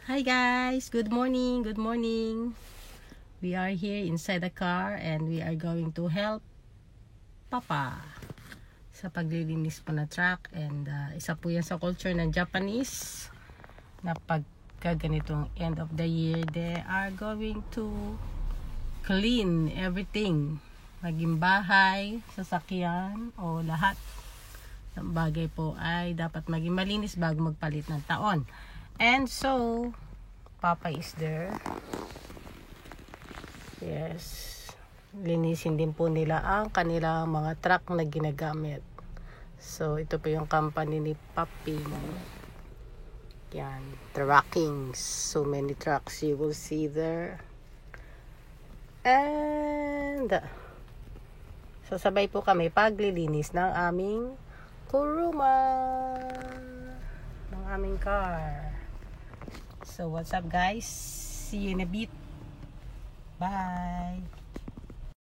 Hi guys, good morning, good morning. We are here inside the car and we are going to help Papa sa paglilinis po na truck, and isa po yan sa culture ng Japanese na pagka ganitong end of the year, they are going to clean everything, maging bahay, sasakyan o lahat ng bagay po ay dapat maging malinis bago magpalit ng taon. And so Papa is there. Yes, linisin din po nila ang kanilang mga truck na ginagamit. So ito po yung company ni Papi. Yan, truckings. So many trucks you will see there. And sasabay po kami paglilinis ng aming kuruma, ng aming car. So what's up guys? See you in a bit. Bye.